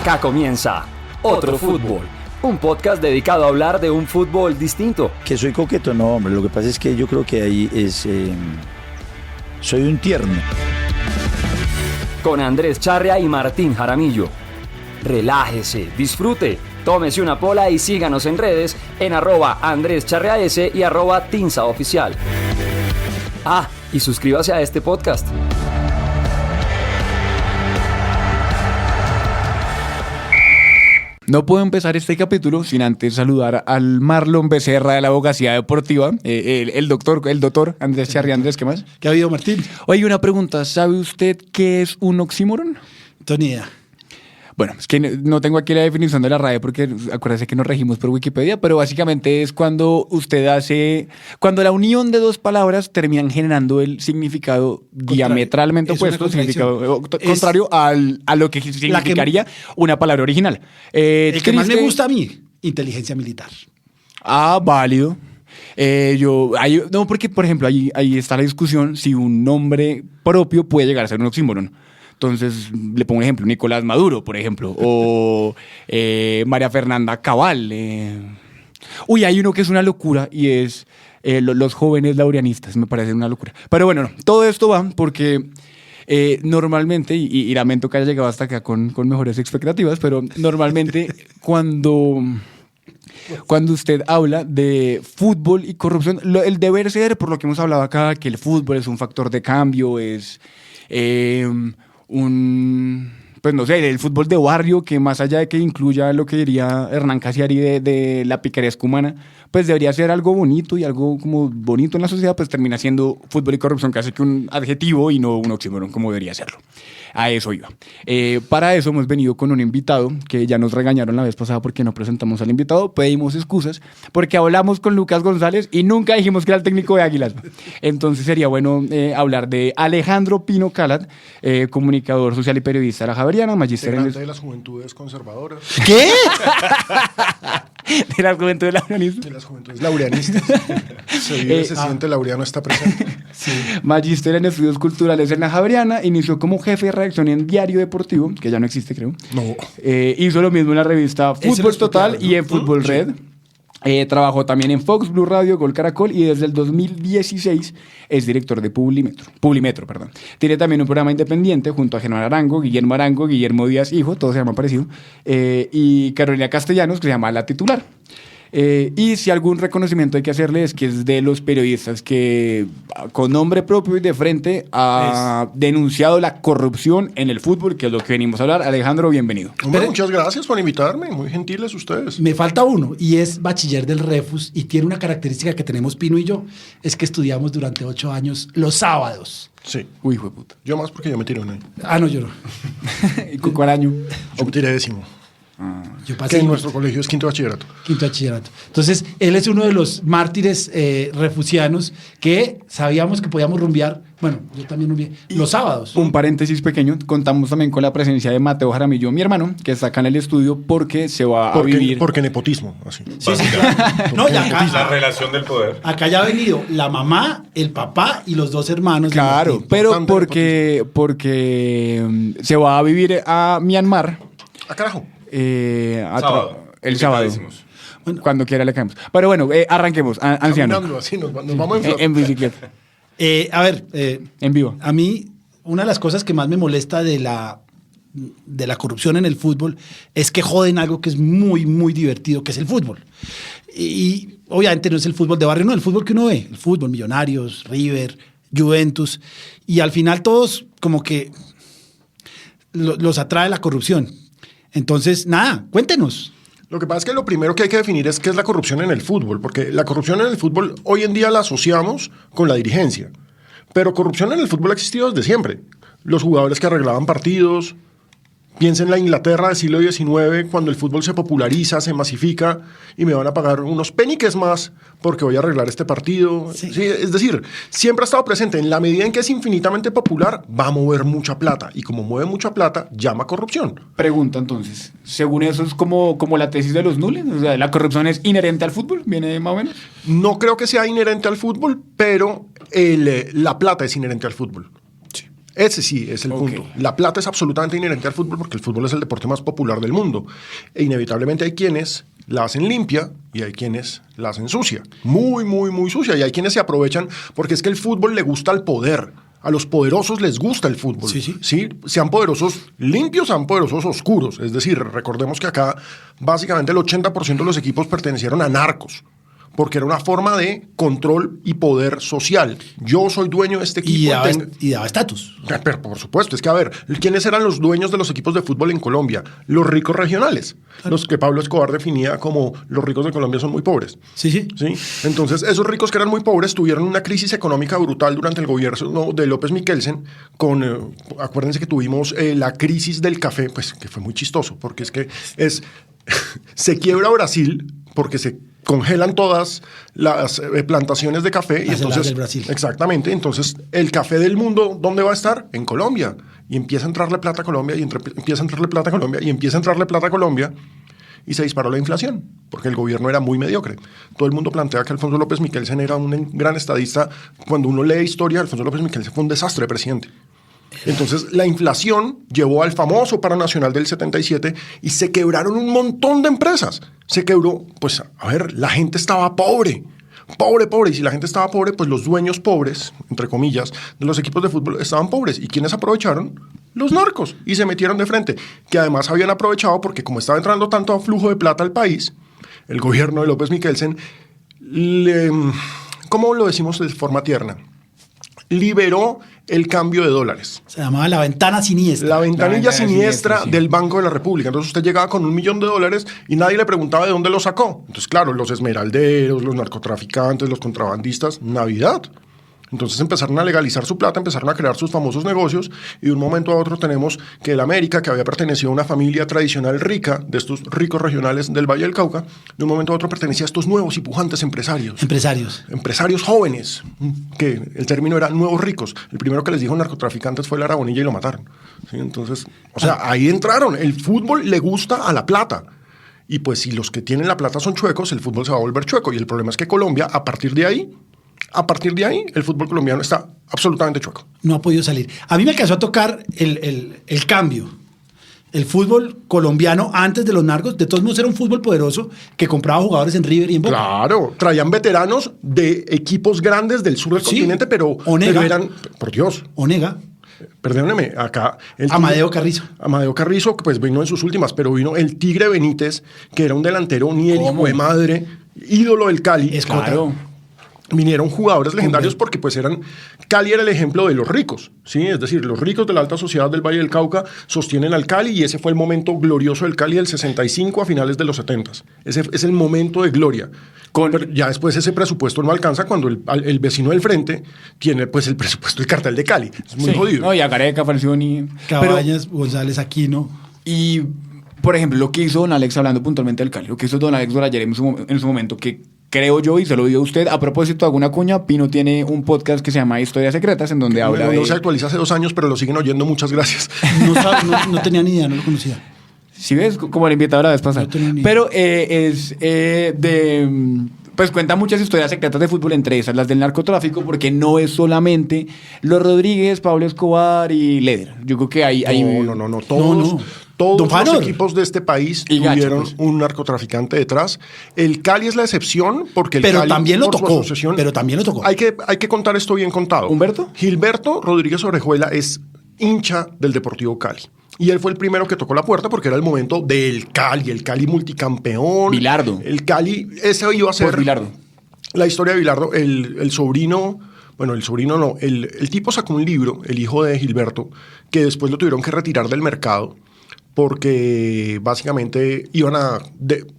Acá comienza Otro Fútbol, un podcast dedicado a hablar de un fútbol distinto. Que soy coqueto, no, hombre, lo que pasa es que yo creo que ahí es... soy un tierno. Con Andrés Charria y Martín Jaramillo. Relájese, disfrute, tómese una pola y síganos en redes en @AndrésCharriaS y @TinsaOficial. Ah, y suscríbase a este podcast. No puedo empezar este capítulo sin antes saludar al Marlon Becerra de la Abogacía Deportiva, el doctor Andrés Charria. Andrés, ¿qué más? ¿Qué ha habido, Martín? Oye, una pregunta. ¿Sabe usted qué es un oxímoron? Tonía. Bueno, es que no tengo aquí la definición de la RAE porque acuérdese que nos regimos por Wikipedia, pero básicamente es cuando cuando la unión de dos palabras terminan generando el significado diametralmente opuesto, significado contrario a lo que significaría una palabra original. El que más me gusta a mí, inteligencia militar. Ah, válido. No, porque por ejemplo ahí está la discusión si un nombre propio puede llegar a ser un oxímoron. Entonces, le pongo un ejemplo, Nicolás Maduro, por ejemplo, o María Fernanda Cabal. Uy, hay uno que es una locura y es los jóvenes laureanistas, me parece una locura. Pero bueno, no, todo esto va porque normalmente, y lamento que haya llegado hasta acá con mejores expectativas, pero normalmente cuando usted habla de fútbol y corrupción, el deber ser, por lo que hemos hablado acá, que el fútbol es un factor de cambio, es... pues no sé, el fútbol de barrio, que más allá de que incluya lo que diría Hernán Casiari de la picaresca humana, pues debería ser algo bonito, y algo como bonito en la sociedad, pues termina siendo fútbol y corrupción casi que un adjetivo y no un oxímoron como debería serlo. A eso iba. Para eso hemos venido con un invitado que ya nos regañaron la vez pasada porque no presentamos al invitado, pedimos excusas porque hablamos con Lucas González y nunca dijimos que era el técnico de Águilas. Entonces sería bueno hablar de Alejandro Pino Calat, comunicador social y periodista de la Javeriana, magíster integrante de las Juventudes Conservadoras. ¿Qué? De las Juventudes Laureanistas. De las Juventudes Laureanistas. Se siente laureano, está presente. Sí. Magíster en estudios culturales en la Javeriana, inició como jefe de redacción en Diario Deportivo, que ya no existe, creo. No. Hizo lo mismo en la revista Fútbol Total y en Fútbol Red. Trabajó también en Fox, Blue Radio, Gol Caracol, y desde el 2016 es director de Publimetro. Tiene también un programa independiente junto a Germán Arango, Guillermo Díaz Hijo, todo se llama parecido, y Carolina Castellanos, que se llama La Titular. Y si algún reconocimiento hay que hacerle es que es de los periodistas que con nombre propio y de frente ha denunciado la corrupción en el fútbol, que es lo que venimos a hablar. Alejandro, bienvenido. Hombre, muchas gracias por invitarme, muy gentiles ustedes. Me falta uno, y es bachiller del Refus, y tiene una característica que tenemos Pino y yo, es que estudiamos durante 8 años los sábados. Sí. Uy, hijo de puta. Yo más porque yo me tiré un año. Ah, no, yo no. ¿Y con cuál año? Yo me tiré 10º. Yo pasé Que en nuestro colegio es 5º bachillerato. 5º bachillerato. Entonces, él es uno de los mártires refusianos que sabíamos que podíamos rumbear. Bueno, yo también rumbeé los sábados. Un paréntesis pequeño, contamos también con la presencia de Mateo Jaramillo, mi hermano, que está acá en el estudio porque se va a vivir... Porque nepotismo, así. Sí, claro. No, y acá, la relación del poder. Acá ya ha venido la mamá, el papá y los 2 hermanos. Claro, pero porque se va a vivir a Myanmar. ¡Ah, carajo! El sábado. Bueno, cuando quiera le caemos. Pero bueno, arranquemos, anciano. Caminando así, nos vamos en bicicleta. En vivo. A mí, una de las cosas que más me molesta de la corrupción en el fútbol es que joden algo que es muy, muy divertido, que es el fútbol. Y obviamente no es el fútbol de barrio, no, el fútbol que uno ve. El fútbol, Millonarios, River, Juventus. Y al final todos como que los atrae la corrupción. Entonces, nada, cuéntenos. Lo que pasa es que lo primero que hay que definir es qué es la corrupción en el fútbol, porque la corrupción en el fútbol hoy en día la asociamos con la dirigencia, pero corrupción en el fútbol ha existido desde siempre. Los jugadores que arreglaban partidos, piensa en la Inglaterra del siglo XIX, cuando el fútbol se populariza, se masifica, y me van a pagar unos peniques más porque voy a arreglar este partido. Sí. Sí, es decir, siempre ha estado presente. En la medida en que es infinitamente popular, va a mover mucha plata. Y como mueve mucha plata, llama corrupción. Pregunta entonces, según eso es como la tesis de los nules, o sea, ¿la corrupción es inherente al fútbol? ¿Viene más o menos? No creo que sea inherente al fútbol, pero la plata es inherente al fútbol. Ese sí es el Ok. punto. La plata es absolutamente inherente al fútbol porque el fútbol es el deporte más popular del mundo. E inevitablemente hay quienes la hacen limpia y hay quienes la hacen sucia. Muy, muy, muy sucia. Y hay quienes se aprovechan porque es que el fútbol le gusta al poder. A los poderosos les gusta el fútbol. Sí. Sean poderosos limpios, sean poderosos oscuros. Es decir, recordemos que acá básicamente el 80% de los equipos pertenecieron a narcos. Porque era una forma de control y poder social. Yo soy dueño de este equipo. Y daba estatus. Pero por supuesto, es que a ver, ¿quiénes eran los dueños de los equipos de fútbol en Colombia? Los ricos regionales, los que Pablo Escobar definía como los ricos de Colombia son muy pobres. Sí. Entonces, esos ricos que eran muy pobres tuvieron una crisis económica brutal durante el gobierno de López Michelsen. Acuérdense que tuvimos la crisis del café, pues que fue muy chistoso, porque es que se quiebra Brasil porque se congelan todas las plantaciones de café. Las y entonces del Brasil. Exactamente. Entonces, el café del mundo, ¿dónde va a estar? En Colombia. Y empieza a entrarle plata a Colombia, empieza a entrarle plata a Colombia, y empieza a entrarle plata a Colombia, y se disparó la inflación, porque el gobierno era muy mediocre. Todo el mundo plantea que Alfonso López Michelsen era un gran estadista. Cuando uno lee historia, Alfonso López Michelsen fue un desastre de presidente. Entonces, la inflación llevó al famoso paro nacional del 77 y se quebraron un montón de empresas. Se quebró, pues, a ver, la gente estaba pobre. Y si la gente estaba pobre, pues los dueños pobres, entre comillas, de los equipos de fútbol estaban pobres. ¿Y quiénes aprovecharon? Los narcos. Y se metieron de frente. Que además habían aprovechado porque como estaba entrando tanto flujo de plata al país, el gobierno de López Michelsen, ¿cómo lo decimos de forma tierna? Liberó el cambio de dólares. Se llamaba la ventana siniestra. La ventanilla siniestra sí. del Banco de la República. Entonces usted llegaba con $1 millón y nadie le preguntaba de dónde lo sacó. Entonces, claro, los esmeralderos, los narcotraficantes, los contrabandistas, Navidad. Entonces empezaron a legalizar su plata, empezaron a crear sus famosos negocios y de un momento a otro tenemos que el América, que había pertenecido a una familia tradicional rica, de estos ricos regionales del Valle del Cauca, de un momento a otro pertenecía a estos nuevos y pujantes empresarios. Empresarios jóvenes, que el término era nuevos ricos. El primero que les dijo narcotraficantes fue el Arabonilla y lo mataron. ¿Sí? Entonces, o sea, ahí entraron. El fútbol le gusta a la plata. Y pues si los que tienen la plata son chuecos, el fútbol se va a volver chueco. Y el problema es que Colombia, a partir de ahí, el fútbol colombiano está absolutamente chueco. No ha podido salir. A mí me alcanzó a tocar el cambio. El fútbol colombiano antes de los narcos, de todos modos era un fútbol poderoso que compraba jugadores en River y en Boca. Claro, traían veteranos de equipos grandes del sur del continente, pero eran, por Dios. Onega. Perdóneme, acá... Amadeo Carrizo. Amadeo Carrizo, pues vino en sus últimas, pero vino el Tigre Benítez, que era un delantero ni el hijo de madre, ídolo del Cali. Es Claro. Vinieron jugadores legendarios porque pues Cali era el ejemplo de los ricos, ¿sí? Es decir, los ricos de la alta sociedad del Valle del Cauca sostienen al Cali y ese fue el momento glorioso del Cali del 65 a finales de los 70. Ese es el momento de gloria. Pero ya después ese presupuesto no alcanza cuando el vecino del frente tiene pues el presupuesto del cartel de Cali. Es muy jodido. No, y a Gareca, Falcioni. Cabañas, González Aquino. Y, por ejemplo, lo que hizo don Alex, hablando puntualmente del Cali, lo que hizo don Alex Dorayer en su momento, que creo yo, y se lo digo a usted, a propósito de alguna cuña, Pino tiene un podcast que se llama Historias Secretas, en donde habla de... No se actualiza hace 2 años, pero lo siguen oyendo, muchas gracias. No tenía ni idea, no lo conocía. Si ves, como el invitado la vez pasada. No tenía ni idea. Pero pues cuenta muchas historias secretas de fútbol, entre esas las del narcotráfico, porque no es solamente los Rodríguez, Pablo Escobar y Leder. Yo creo que hay No. Todos Don los Fanor. equipos de este país Y Gacho, tuvieron pues. un narcotraficante detrás. El Cali es la excepción porque el Pero Cali, también lo por su tocó. asociación- Pero también lo tocó. Hay que contar esto bien contado. ¿Humberto? Gilberto Rodríguez Orejuela es hincha del Deportivo Cali. Y él fue el primero que tocó la puerta porque era el momento del Cali, el Cali multicampeón. Bilardo. El Cali, ese iba a ser... Por Bilardo. La historia de Bilardo, el sobrino... Bueno, el sobrino no. El tipo sacó un libro, el hijo de Gilberto, que después lo tuvieron que retirar del mercado porque básicamente iban a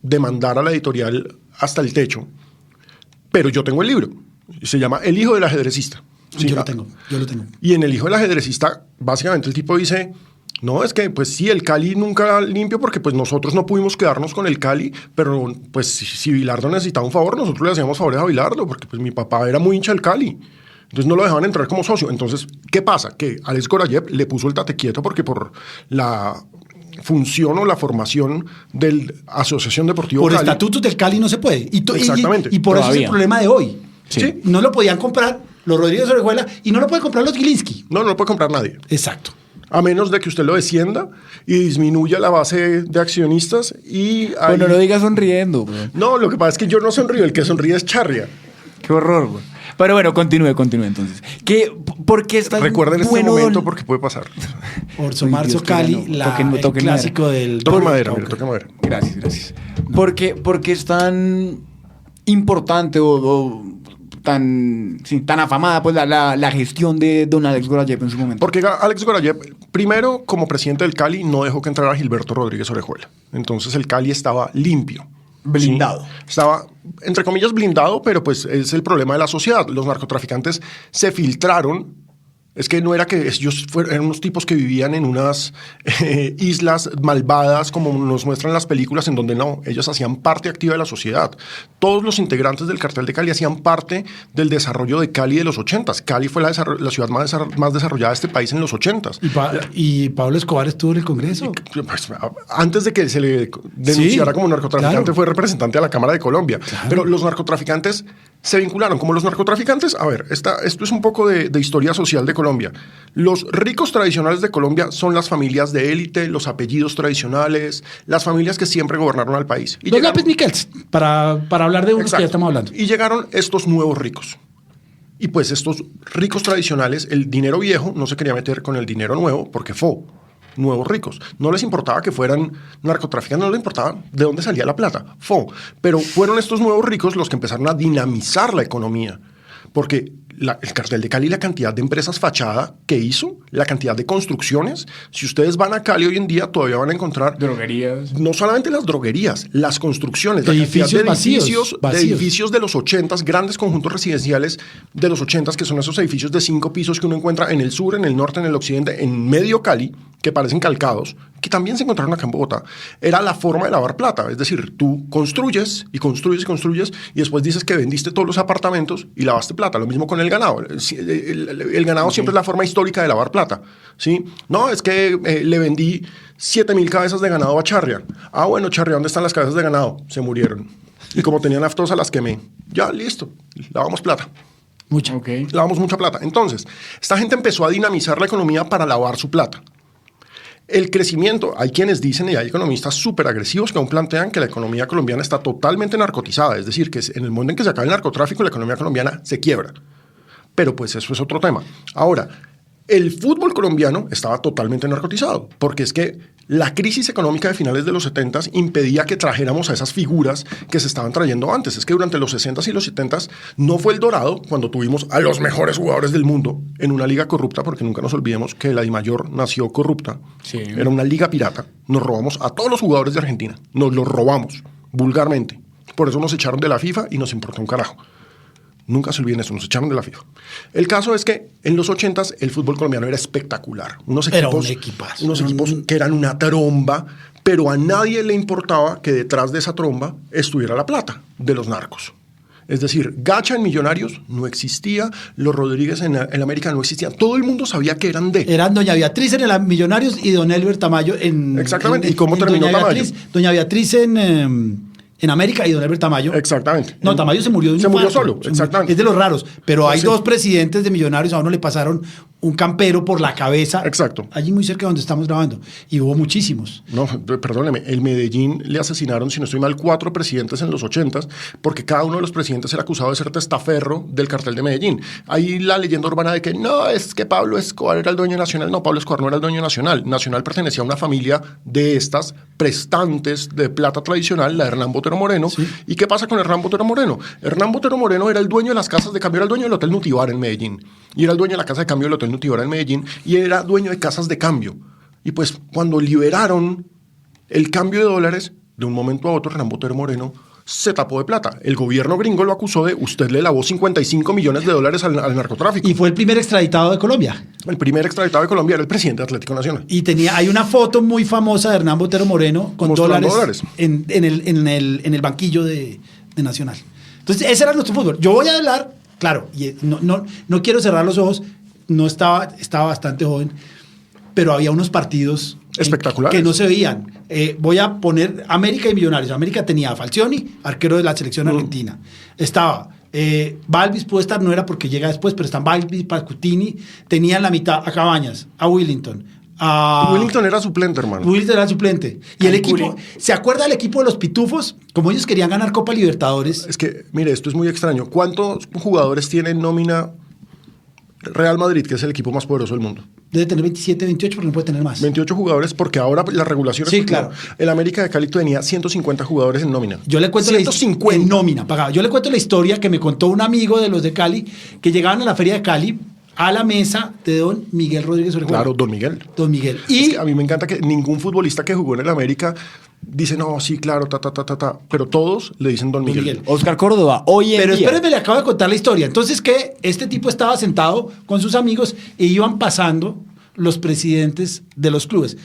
demandar a la editorial hasta el techo. Pero yo tengo el libro. Se llama El hijo del ajedrecista. Sí, Yo lo tengo. Y en El hijo del ajedrecista, básicamente el tipo dice... No, es que pues sí, el Cali nunca limpio porque pues nosotros no pudimos quedarnos con el Cali, pero pues si Bilardo necesitaba un favor, nosotros le hacíamos favores a Bilardo porque pues mi papá era muy hincha del Cali. Entonces no lo dejaban entrar como socio. Entonces, ¿qué pasa? Que Alex Gorayev le puso el tate quieto porque por la función o la formación de la Asociación Deportiva Por Cali. estatutos del Cali no se puede. Exactamente. Y por eso es el Todavía. problema de hoy. Sí. No lo podían comprar los Rodríguez Orejuela, y no lo puede comprar los Gilinski. No lo puede comprar nadie. Exacto. A menos de que usted lo descienda y disminuya la base de accionistas y... Bueno, no lo diga sonriendo, güey. No, lo que pasa es que yo no sonrío, el que sonríe es Charria. Qué horror, güey. Pero bueno, continúe entonces. ¿Por qué está Recuerden este bueno momento porque puede pasar. Orso Uy, Marzo Dios, Cali, que no, toquen el clásico madera. del... Toque madera, Ok. mire, toque madera. Gracias. ¿Por qué es tan importante o tan afamada pues, la gestión de don Alex Gorayev en su momento? Porque Alex Gorayev, primero, como presidente del Cali, no dejó que entrara Gilberto Rodríguez Orejuela. Entonces el Cali estaba limpio. Blindado. Sí, estaba, entre comillas, blindado, pero pues es el problema de la sociedad. Los narcotraficantes se filtraron. Es que no era que ellos eran unos tipos que vivían en unas islas malvadas, como nos muestran las películas, en donde no, ellos hacían parte activa de la sociedad. Todos los integrantes del cartel de Cali hacían parte del desarrollo de Cali de los 80s. Cali fue la ciudad más desarrollada de este país en los 80s. ¿Y Pablo Escobar estuvo en el Congreso? Pues, antes de que se le denunciara como narcotraficante, claro. fue representante de la Cámara de Colombia. Claro. Pero los narcotraficantes se vincularon. Como los narcotraficantes, a ver, esto es un poco de historia social de Colombia. Los ricos tradicionales de Colombia son las familias de élite, los apellidos tradicionales, las familias que siempre gobernaron al país. Los Lápiz Miquels, para hablar de unos que ya estamos hablando. Y llegaron estos nuevos ricos. Y pues estos ricos tradicionales, el dinero viejo no se quería meter con el dinero nuevo porque fue nuevos ricos. No les importaba que fueran narcotraficantes, no les importaba de dónde salía la plata. Pero fueron estos nuevos ricos los que empezaron a dinamizar la economía. Porque el cartel de Cali, la cantidad de empresas fachada que hizo, la cantidad de construcciones, si ustedes van a Cali hoy en día todavía van a encontrar droguerías. No solamente las droguerías, las construcciones, de la edificios cantidad de vacíos. de edificios de los 80s, grandes conjuntos residenciales de los 80s, que son esos edificios de 5 pisos que uno encuentra en el sur, en el norte, en el occidente, en medio Cali, que parecen calcados, que también se encontraron acá en Bogotá. Era la forma de lavar plata, es decir, tú construyes y construyes y construyes y después dices que vendiste todos los apartamentos y lavaste plata. Lo mismo con el ganado. El ganado siempre es la forma histórica de lavar plata, ¿sí? No, es que le vendí 7,000 cabezas de ganado a Charria. Ah, bueno, Charria, ¿dónde están las cabezas de ganado? Se murieron. Y como tenían aftosa, las quemé. Ya, listo. Lavamos plata. Mucha. Okay. Lavamos mucha plata. Entonces, esta gente empezó a dinamizar la economía para lavar su plata. El crecimiento, hay quienes dicen y hay economistas súper agresivos que aún plantean que la economía colombiana está totalmente narcotizada, es decir, que en el momento en que se acaba el narcotráfico, la economía colombiana se quiebra. Pero pues eso es otro tema. Ahora, el fútbol colombiano estaba totalmente narcotizado, porque es que la crisis económica de finales de los 70s impedía que trajéramos a esas figuras que se estaban trayendo antes. Es que durante los 60s y los 70s no fue el dorado cuando tuvimos a los mejores jugadores del mundo en una liga corrupta, porque nunca nos olvidemos que la DIMAYOR nació corrupta. Sí. Era una liga pirata. Nos robamos a todos los jugadores de Argentina. Nos los robamos, vulgarmente. Por eso nos echaron de la FIFA y nos importó un carajo. Nunca se olviden eso, nos echaron de la FIFA. El caso es que en los 80s el fútbol colombiano era espectacular. Unos equipos que eran una tromba, pero a nadie le importaba que detrás de esa tromba estuviera la plata de los narcos. Es decir, Gacha en Millonarios no existía, los Rodríguez en América no existían. Todo el mundo sabía que eran de. Eran Doña Beatriz en el Millonarios y Don Elber Tamayo en... Exactamente. ¿Y cómo terminó Tamayo? Doña Beatriz en América y Don Elber Tamayo. Exactamente. No, Tamayo se murió de un Se murió infarto. solo, exactamente. Es de los raros. Pero hay dos presidentes de Millonarios, a uno le pasaron un campero por la cabeza. Exacto. Allí muy cerca de donde estamos grabando. Y hubo muchísimos. No, perdóneme. El Medellín le asesinaron, si no estoy mal, 4 presidentes en los 80s, porque cada uno de los presidentes era acusado de ser testaferro del cartel de Medellín. Hay la leyenda urbana de que no, es que Pablo Escobar era el dueño nacional. No, Pablo Escobar no era el dueño nacional. Nacional pertenecía a una familia de estas prestantes de plata tradicional, la de Hernán Botero Moreno. Sí. ¿Y qué pasa con Hernán Botero Moreno? Hernán Botero Moreno era el dueño de las casas de cambio, era el dueño del Hotel Nutivar en Medellín. Y era el dueño de la casa de cambio del Hotel Nutivar en Medellín. Y era dueño de casas de cambio. Y pues cuando liberaron el cambio de dólares, de un momento a otro Hernán Botero Moreno se tapó de plata. El gobierno gringo lo acusó de usted le lavó 55 millones de dólares al narcotráfico. Y fue el primer extraditado de Colombia. El primer extraditado de Colombia era el presidente de Atlético Nacional. Y hay una foto muy famosa de Hernán Botero Moreno con dólares en el banquillo de Nacional. Entonces, ese era nuestro fútbol. Yo voy a hablar, claro, y no quiero cerrar los ojos, estaba bastante joven, pero había unos partidos espectaculares que no se veían. Voy a poner América y Millonarios. América tenía a Falcioni, arquero de la selección argentina. Estaba Balvis puede estar, no era porque llega después, pero están Balvis, Pascutini, tenían la mitad a Cabañas, a Willington. Willington era suplente, hermano. Willington era suplente. Y el Canculi. equipo, ¿se acuerda del equipo de los Pitufos? Como ellos querían ganar Copa Libertadores. Es que, mire, esto es muy extraño. ¿Cuántos jugadores tiene en nómina Real Madrid, que es el equipo más poderoso del mundo? Debe tener 27, 28, porque no puede tener más. 28 jugadores, porque ahora la regulación Sí, es claro. El América de Cali tenía 150 jugadores en nómina. Yo le cuento 150 en nómina, pagado. Yo le cuento la historia que me contó un amigo de los de Cali, que llegaban a la feria de Cali a la mesa de don Miguel Rodríguez Orejuela. Claro, Don Miguel. Don Miguel. Y Y es que a mí me encanta que ningún futbolista que jugó en el América dice, no, sí, claro, pero todos le dicen Don Miguel. Miguel. Oscar Córdoba, hoy en pero día. espérenme, le acabo de contar la historia. Entonces, que este tipo estaba sentado con sus amigos e iban pasando los presidentes de los clubes.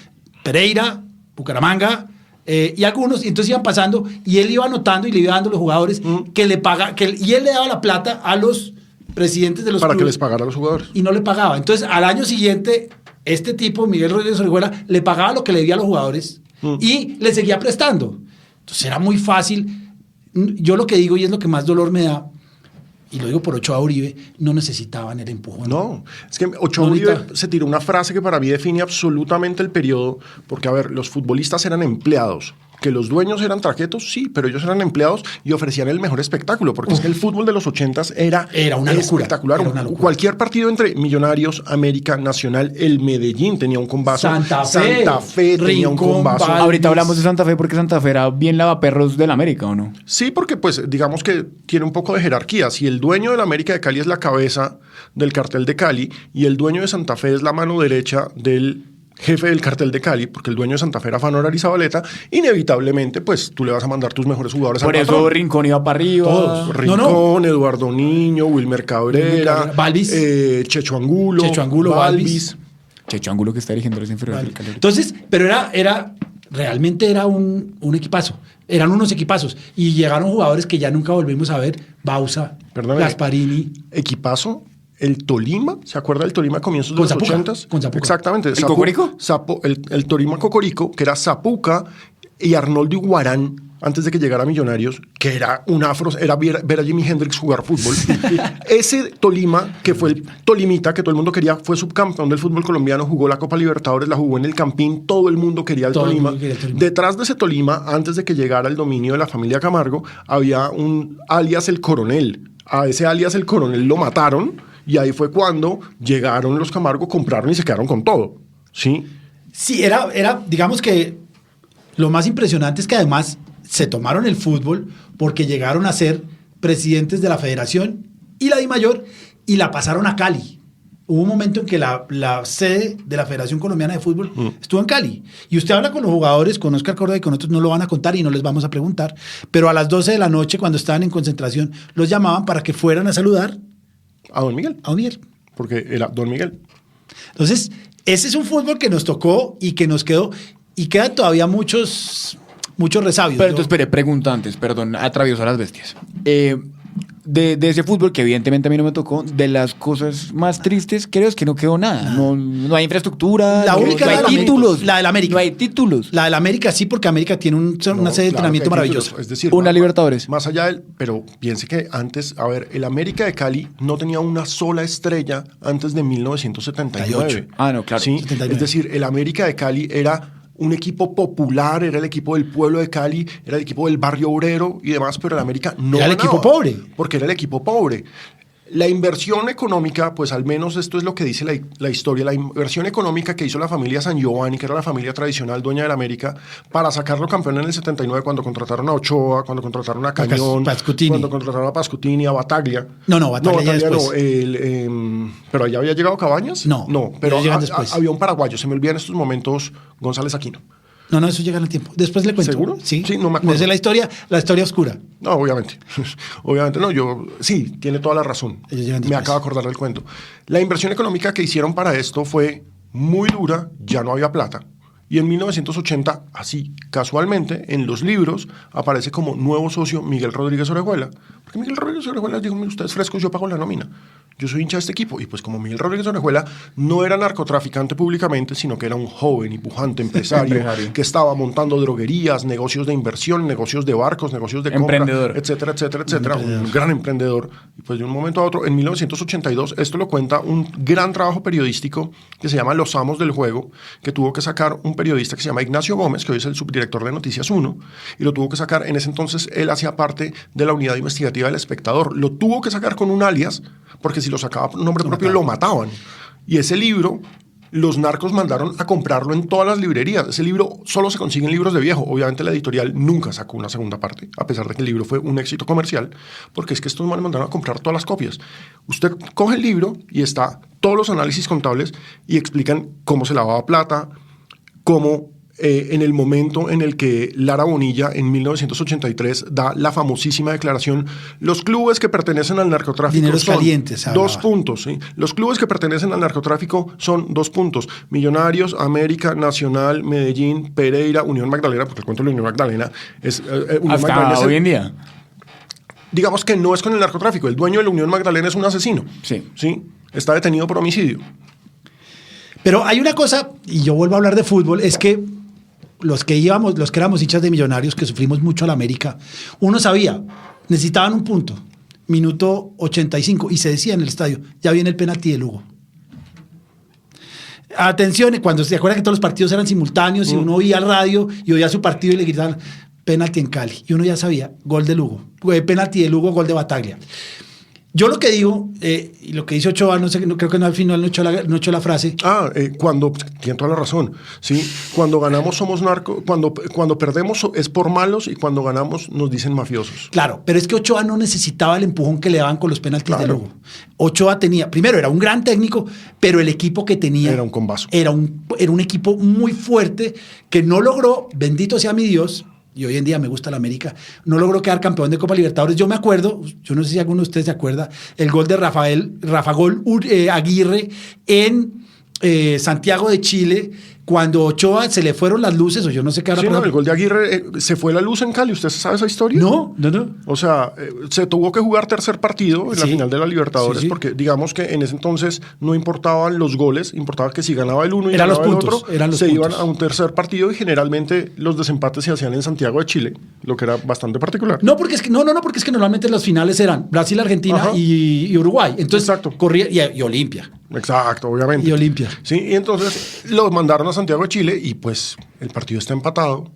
Pereira, Bucaramanga y algunos. Y entonces iban pasando y él iba anotando y le iba dando a los jugadores que le paga, y él le daba la plata a los presidentes de los Para que clubes les pagara a los jugadores. y no le pagaba. Entonces, al año siguiente, este tipo, Miguel Rodríguez Orejuela, le pagaba lo que le debía a los jugadores y le seguía prestando. Entonces, era muy fácil. Yo lo que digo, y es lo que más dolor me da, y lo digo por Ochoa Uribe, no necesitaban el empujón. No, es que Ochoa No, Uribe ahorita. se tiró una frase que para mí define absolutamente el periodo, porque, a ver, los futbolistas eran empleados. Que los dueños eran traquetos, sí, pero ellos eran empleados y ofrecían el mejor espectáculo, porque es que el fútbol de los 80s era una locura, espectacular. era una locura. Cualquier partido entre Millonarios, América, Nacional, el Medellín tenía un combazo. Santa Fe, tenía un Rincón, combazo. Valvis. Ahorita hablamos de Santa Fe porque Santa Fe era bien lavaperros del América, ¿o no? Sí, porque pues digamos que tiene un poco de jerarquía. Si el dueño de la América de Cali es la cabeza del cartel de Cali y el dueño de Santa Fe es la mano derecha del jefe del cartel de Cali, porque el dueño de Santa Fe era Fanor Arizabaleta, inevitablemente pues tú le vas a mandar tus mejores jugadores Por al eso patrón. Rincón iba para arriba. Todos. Rincón, Eduardo Niño, Wilmer Cabrera, Balvis. Checho Angulo, Checho Angulo, Balvis. Checho Angulo que está dirigiendo los inferiores del Cali. Entonces, pero realmente era un equipazo. Eran unos equipazos. Y llegaron jugadores que ya nunca volvimos a ver. Bausa, Perdóname. Gasparini. Equipazo. El Tolima, ¿se acuerda del Tolima a comienzos de Con los Zapuca, 80s? con Zapuca. Exactamente. ¿El Cocorico? El Tolima Cocorico, que era Zapuca y Arnoldo Iguarán, antes de que llegara a Millonarios, que era un afro, era ver a Jimi Hendrix jugar fútbol. Ese Tolima, que fue el Tolimita, que todo el mundo quería, fue subcampeón del fútbol colombiano, jugó la Copa Libertadores, la jugó en el Campín, todo el mundo quería el Todo el Tolima. mundo quería el Tolima. Detrás de ese Tolima, antes de que llegara el dominio de la familia Camargo, había un alias El Coronel. A ese alias El Coronel lo mataron y ahí fue cuando llegaron los Camargo, compraron y se quedaron con todo. ¿Sí? Sí, digamos que lo más impresionante es que además se tomaron el fútbol porque llegaron a ser presidentes de la federación y la DIMAYOR y la pasaron a Cali. Hubo un momento en que la sede de la Federación Colombiana de Fútbol estuvo en Cali. Y usted habla con los jugadores, con Oscar Córdoba y con otros, no lo van a contar y no les vamos a preguntar. Pero a las 12 de la noche, cuando estaban en concentración, los llamaban para que fueran a saludar A Don Miguel, a Odier. porque era Don Miguel. Entonces, ese es un fútbol que nos tocó y que nos quedó. Y quedan todavía muchos resabios. Pero entonces, espere, pregunta antes, perdón, atravieso a las bestias. De ese fútbol, que evidentemente a mí no me tocó, de las cosas más tristes, creo es que no quedó nada. No hay infraestructura, La única no era hay la títulos. la del América. No hay títulos. La del América sí, porque América tiene una sede de Claro entrenamiento que hay maravillosa. títulos. Es decir, Una Libertadores. Más allá del. Pero piense que antes, a ver, el América de Cali no tenía una sola estrella antes de 1979. Ah, no, claro. ¿Sí? 79. Es decir, el América de Cali era un equipo popular, era el equipo del pueblo de Cali, era el equipo del barrio obrero y demás, pero el América no Era el ganaba, equipo pobre. Porque era el equipo pobre. La inversión económica, pues al menos esto es lo que dice la historia, la inversión económica que hizo la familia San Giovanni, que era la familia tradicional dueña del América, para sacarlo campeón en el 79, cuando contrataron a Ochoa, cuando contrataron a Cañón, Pascutini. cuando contrataron a Pascutini, a Bataglia. No, Bataglia ya después. ¿Pero allá había llegado Cabañas? No, pero ellos llegan después. había un paraguayo, se me olvida en estos momentos, González Aquino. No, eso llega en el tiempo. Después le cuento. ¿Seguro? Sí. Sí, no me acuerdo. Esa es la historia oscura. No, obviamente. Obviamente no, sí, tiene toda la razón. Ellos llegan Me después. acabo de acordar del cuento. La inversión económica que hicieron para esto fue muy dura, ya no había plata. Y en 1980, así casualmente, en los libros, aparece como nuevo socio Miguel Rodríguez Orejuela. Porque Miguel Rodríguez Orejuela dijo, mire, ustedes frescos, yo pago la nómina. yo soy hincha de este equipo. Y pues como Miguel Rodríguez Orejuela no era narcotraficante públicamente, sino que era un joven y pujante empresario que estaba montando droguerías, negocios de inversión, negocios de barcos, negocios de compra, Emprendedor. etcétera, etcétera, etcétera. Un gran emprendedor. Y pues de un momento a otro, en 1982, esto lo cuenta un gran trabajo periodístico que se llama Los Amos del Juego, que tuvo que sacar un periodista que se llama Ignacio Gómez, que hoy es el subdirector de Noticias 1, y lo tuvo que sacar, en ese entonces él hacía parte de la unidad investigativa del Espectador. Lo tuvo que sacar con un alias, porque si lo sacaba por nombre propio lo mataban. Y ese libro, los narcos mandaron a comprarlo en todas las librerías. Ese libro solo se consigue en libros de viejo. Obviamente la editorial nunca sacó una segunda parte, a pesar de que el libro fue un éxito comercial, porque es que estos manes mandaron a comprar todas las copias. Usted coge el libro y está todos los análisis contables y explican cómo se lavaba plata, cómo en el momento en el que Lara Bonilla en 1983 da la famosísima declaración, los clubes que pertenecen al narcotráfico Dineros son calientes, dos puntos. ¿Sí? Los clubes que pertenecen al narcotráfico son 2 puntos. Millonarios, América, Nacional, Medellín, Pereira, Unión Magdalena, porque el cuento de la Unión Magdalena es... Unión Hasta Magdalena hoy en día. Digamos que no es con el narcotráfico. El dueño de la Unión Magdalena es un asesino. Sí. ¿Sí? Está detenido por homicidio. Pero hay una cosa, y yo vuelvo a hablar de fútbol, es que los que éramos hinchas de Millonarios, que sufrimos mucho a la América, uno sabía, necesitaban un punto, minuto 85, y se decía en el estadio, ya viene el penalti de Lugo. Atención, cuando se acuerda que todos los partidos eran simultáneos y uno oía el radio y oía su partido y le gritaban penalti en Cali, y uno ya sabía, gol de Lugo, penalti de Lugo, gol de Bataglia. Yo lo que digo, y lo que dice Ochoa, no sé, creo que no, al final no echó la frase. Cuando, tiene toda la razón, ¿sí? Cuando ganamos somos narcos, cuando perdemos es por malos y cuando ganamos nos dicen mafiosos. Claro, pero es que Ochoa no necesitaba el empujón que le daban con los penaltis de Claro. Lugo. Ochoa primero era un gran técnico, pero el equipo que tenía Era un combazo. Era un equipo muy fuerte que no logró, bendito sea mi Dios, y hoy en día me gusta la América, no logró quedar campeón de Copa Libertadores. Yo me acuerdo, yo no sé si alguno de ustedes se acuerda, el gol de Rafa Gol Aguirre en Santiago de Chile, cuando Ochoa se le fueron las luces, o yo no sé qué habrá Sí, no, pasado. el gol de Aguirre se fue la luz en Cali. ¿Usted sabe esa historia? No. O sea, se tuvo que jugar tercer partido en la Sí. final de la Libertadores Sí, sí. porque digamos que en ese entonces no importaban los goles, importaba que si ganaba el uno y Eran ganaba los el puntos, otro, eran los se puntos. iban a un tercer partido y generalmente los desempates se hacían en Santiago de Chile, lo que era bastante particular. No, porque es que normalmente las finales eran Brasil, Argentina Ajá. y Uruguay. Entonces Exacto. corría y Olimpia. Exacto, obviamente. Y Olimpia. Sí, y entonces los mandaron a Santiago de Chile y pues el partido está empatado.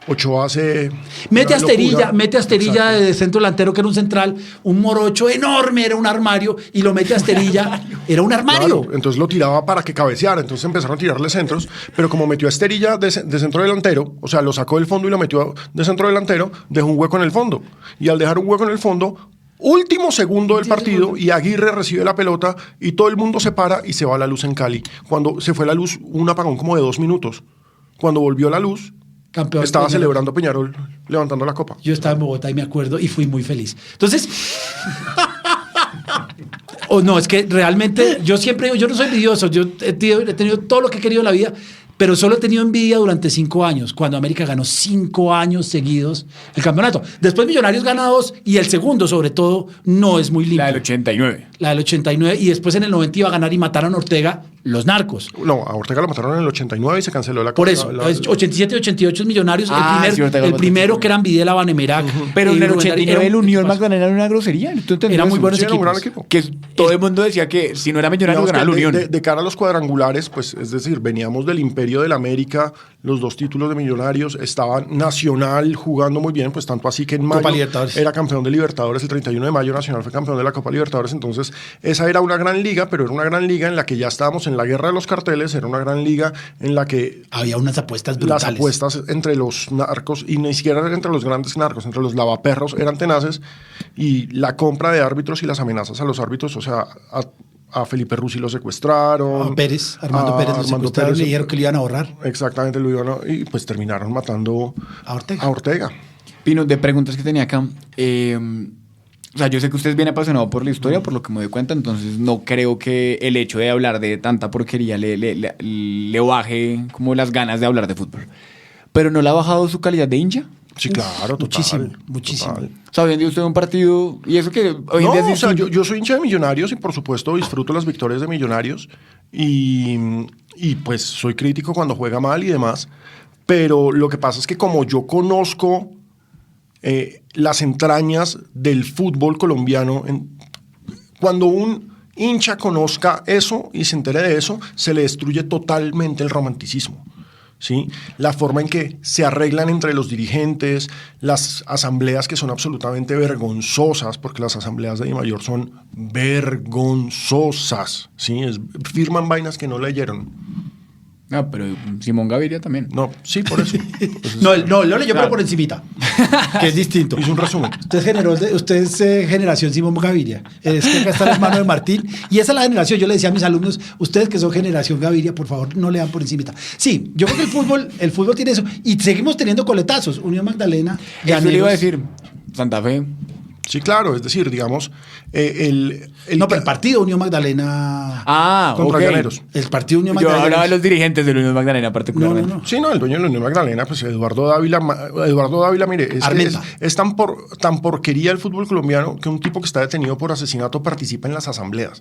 Ochoa hace... Mete a una locura. Asterilla Exacto. de centro delantero, que era un central, un morocho enorme, era un armario, y lo mete a Asterilla, era un armario. Claro, entonces lo tiraba para que cabeceara, entonces empezaron a tirarle centros, pero como metió a Esterilla de centro delantero, o sea, lo sacó del fondo y lo metió de centro delantero, dejó un hueco en el fondo. Y al dejar un hueco en el fondo, último segundo del partido, y Aguirre recibe la pelota y todo el mundo se para y se va la luz en Cali. Cuando se fue la luz, un apagón como de 2 minutos. Cuando volvió la luz, Campeón. estaba celebrando Peñarol, levantando la copa. Yo estaba en Bogotá y me acuerdo y fui muy feliz. Entonces, no, es que realmente yo siempre digo, yo no soy envidioso, yo he tenido todo lo que he querido en la vida, pero solo he tenido envidia durante 5 años, cuando América ganó 5 años seguidos el campeonato. Después Millonarios gana 2 y el segundo, sobre todo, no es muy limpio. La del 89. La del 89, y después en el 90 iba a ganar y mataron a Ortega, los narcos. No, a Ortega lo mataron en el 89 y se canceló la Por copa. eso, 87 y 88 es Millonarios. Ah, sí, Ortega el lo primero mató. que eran Videla, Banemerac. Pero en el Rubén Darío, 89 el un Unión equipazo. Magdalena era una grosería. ¿Tú entendías Era muy eso? bueno. Sí, era un gran equipos. equipo. Que todo el mundo decía que si no era Millonarios, Digamos ganaba que la Unión. de cara a los cuadrangulares, pues es decir, veníamos del Imperio del América, los 2 títulos de Millonarios, estaba Nacional jugando muy bien, pues tanto así que en mayo Copa Libertadores. era campeón de Libertadores, el 31 de mayo Nacional fue campeón de la Copa Libertadores, entonces esa era una gran liga, pero era una gran liga en la que ya estábamos en la guerra de los carteles, era una gran liga en la que Había unas apuestas brutales. las apuestas entre los narcos, y ni siquiera entre los grandes narcos, entre los lavaperros eran tenaces, y la compra de árbitros y las amenazas a los árbitros, o sea, a Felipe Russi lo secuestraron. A Pérez, Armando Pérez, lo Armando secuestraron, Pérez, le dijeron que lo iban a borrar. Exactamente, lo iban y pues terminaron matando A Ortega. a Ortega. Pino, de preguntas que tenía acá. O sea, yo sé que usted es bien apasionado por la historia, por lo que me doy cuenta, entonces no creo que el hecho de hablar de tanta porquería le baje como las ganas de hablar de fútbol. Pero ¿no le ha bajado su calidad de hincha? Sí, claro, total. Muchísimo, muchísimo. Total. O sea, hoy en día usted ve un partido y eso que hoy en No, día es o sea, distinto. yo soy hincha de Millonarios y por supuesto disfruto las victorias de Millonarios y pues soy crítico cuando juega mal y demás, pero lo que pasa es que como yo conozco las entrañas del fútbol colombiano, cuando un hincha conozca eso y se entere de eso, se le destruye totalmente el romanticismo. ¿Sí? La forma en que se arreglan entre los dirigentes, las asambleas que son absolutamente vergonzosas, porque las asambleas de Dimayor son vergonzosas, ¿sí? Firman vainas que no leyeron. No, pero Simón Gaviria también. No, sí, por eso. No, lo leyó Claro. pero por encimita, que es distinto. Hizo un resumen. Usted es generación Simón Gaviria. Es que acá está el hermano de Martín. Y esa es la generación. Yo le decía a mis alumnos, ustedes que son generación Gaviria, por favor, no lean por encimita. Sí, yo creo que el fútbol tiene eso. Y seguimos teniendo coletazos. Unión Magdalena, Eso le iba a Llaneros. decir. Santa Fe. Sí, claro, es decir, digamos, No, pero el partido Unión Magdalena. contra ok. Llaneros. El partido Unión Yo Magdalena. hablaba de los dirigentes de la Unión Magdalena particularmente. No. Sí, no, el dueño de la Unión Magdalena, pues Eduardo Dávila, mire, es tan porquería el fútbol colombiano que un tipo que está detenido por asesinato participa en las asambleas.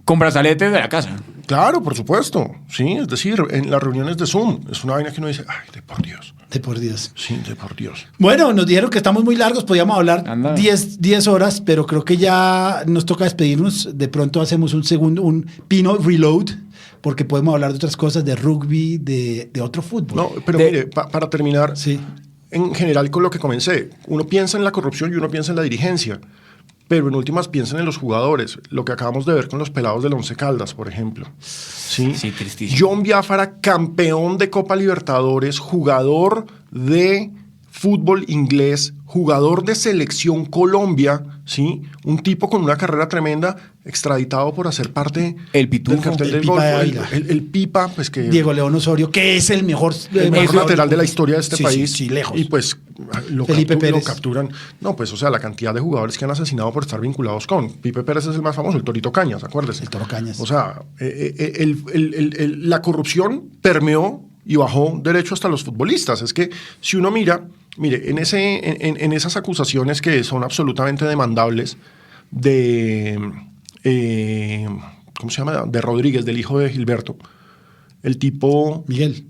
Con brazaletes de la casa. Claro, por supuesto, sí, es decir, en las reuniones de Zoom, es una vaina que uno dice, ay, de por Dios, De por Dios. sí, de por Dios. Bueno, nos dijeron que estamos muy largos, podíamos hablar Anda. 10 horas, pero creo que ya nos toca despedirnos. De pronto hacemos un Pino Reload, porque podemos hablar de otras cosas, de rugby, de otro fútbol. No, pero mire, para terminar, Sí. en general con lo que comencé, uno piensa en la corrupción y uno piensa en la dirigencia, pero en últimas piensan en los jugadores, lo que acabamos de ver con los pelados del Once Caldas, por ejemplo. Sí, Sí, tristísimo. John Biafara, campeón de Copa Libertadores, jugador de fútbol inglés, jugador de Selección Colombia, ¿sí? Un tipo con una carrera tremenda, extraditado por hacer parte El Pitufo, del cartel el del Pipa Golfo. de Ávila. El Pipa, pues que... Diego León Osorio, que es el mejor lateral de la historia de este Sí, país. Sí, lejos. Y pues lo Felipe Pérez. capturan. No, pues o sea, la cantidad de jugadores que han asesinado por estar vinculados con. Pipe Pérez es el más famoso, el Torito Cañas, acuérdese. El Toro Cañas. O sea, la corrupción permeó y bajó derecho hasta los futbolistas. Es que si uno mire, en esas acusaciones que son absolutamente demandables ¿cómo se llama? De Rodríguez, del hijo de Gilberto. El tipo... Miguel.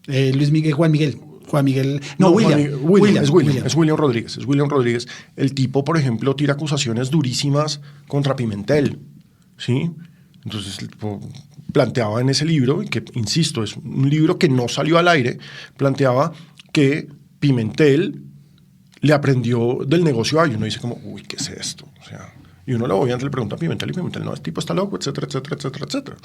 Luis Miguel, Juan Miguel. No, William. Es William Rodríguez. El tipo, por ejemplo, tira acusaciones durísimas contra Pimentel. ¿Sí? Entonces, el tipo planteaba en ese libro, que insisto, es un libro que no salió al aire, planteaba que Pimentel le aprendió del negocio a y uno dice como, uy, ¿qué es esto? O sea, y uno obviamente le pregunta a Pimentel y Pimentel, no, este tipo está loco, etcétera, etcétera, etcétera, etcétera.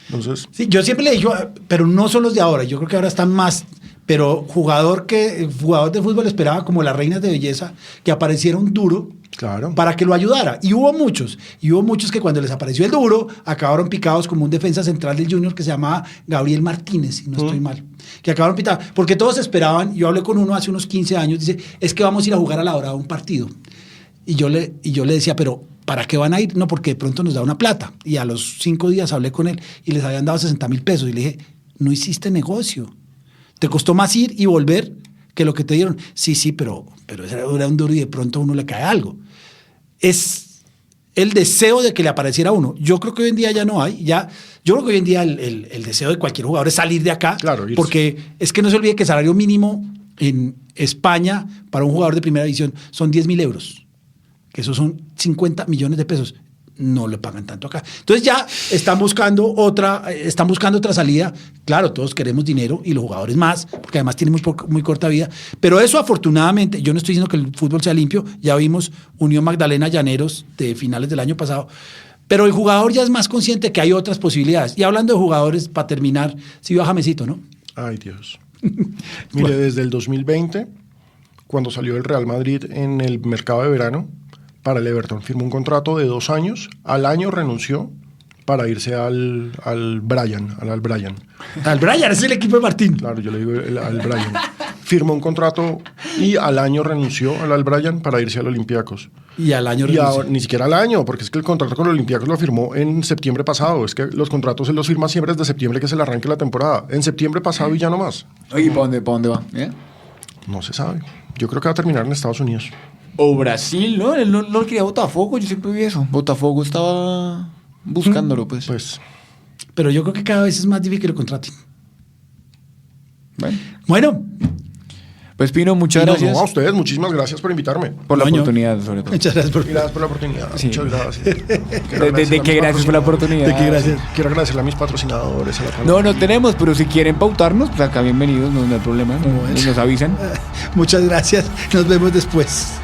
Entonces... Sí, yo siempre le digo, pero no son los de ahora, yo creo que ahora están más, pero jugador de fútbol esperaba como las reinas de belleza que apareciera un duro Claro. para que lo ayudara. Y hubo muchos que cuando les apareció el duro acabaron picados como un defensa central del Junior que se llamaba Gabriel Martínez, si no estoy mal. Que acabaron picados, porque todos esperaban, yo hablé con uno hace unos 15 años, dice, es que vamos a ir a jugar a la hora de un partido. Y yo le decía, pero ¿para qué van a ir? No, porque de pronto nos da una plata. Y a los 5 días hablé con él y les habían dado 60,000 pesos. Y le dije, no hiciste negocio. Te costó más ir y volver que lo que te dieron. Sí, pero era un duro y de pronto a uno le cae algo. Es el deseo de que le apareciera a uno. Yo creo que hoy en día ya no hay. Yo creo que hoy en día el deseo de cualquier jugador es salir de acá. Claro, irse. Porque es que no se olvide que el salario mínimo en España para un jugador de primera división son 10,000 euros. Que esos son 50 millones de pesos. No le pagan tanto acá. Entonces ya están buscando otra salida. Claro, todos queremos dinero y los jugadores más, porque además tienen muy corta vida. Pero eso afortunadamente, yo no estoy diciendo que el fútbol sea limpio. Ya vimos Unión Magdalena Llaneros de finales del año pasado. Pero el jugador ya es más consciente que hay otras posibilidades. Y hablando de jugadores, para terminar, si iba Jamesito, ¿no? Ay, Dios. Mire, desde el 2020, cuando salió el Real Madrid en el mercado de verano, para el Everton firmó un contrato de 2 años. Al año renunció para irse al Brian. Al Brian, es el equipo de Martín. Claro, yo le digo al Brian. Firmó un contrato y al año renunció al Brian para irse al Olympiacos. Y al año Y renunció. ahora, ni siquiera al año, porque es que el contrato con el Olympiacos lo firmó en septiembre pasado. Es que los contratos se los firma siempre desde septiembre, que es el arranque de la temporada. En septiembre pasado y ya no más. Oye, ¿para dónde va? ¿Eh? No se sabe. Yo creo que va a terminar en Estados Unidos. O Brasil, ¿no? Él no quería Botafogo, yo siempre vi eso. Botafogo estaba buscándolo, pues. Pues Pero yo creo que cada vez es más difícil que lo contraten. Bueno. Bueno, Pues Pino, muchas y no, gracias a ustedes, muchísimas gracias por invitarme. por la Coño. oportunidad, sobre todo. muchas gracias por... Gracias por la oportunidad. Sí. Muchas gracias. ¿De qué gracias por la oportunidad? ¿De qué gracias? Quiero agradecerle a mis patrocinadores. A la No tenemos, pero si quieren pautarnos, pues acá bienvenidos, no hay problema. Bueno. Nos avisan. Muchas gracias. Nos vemos después.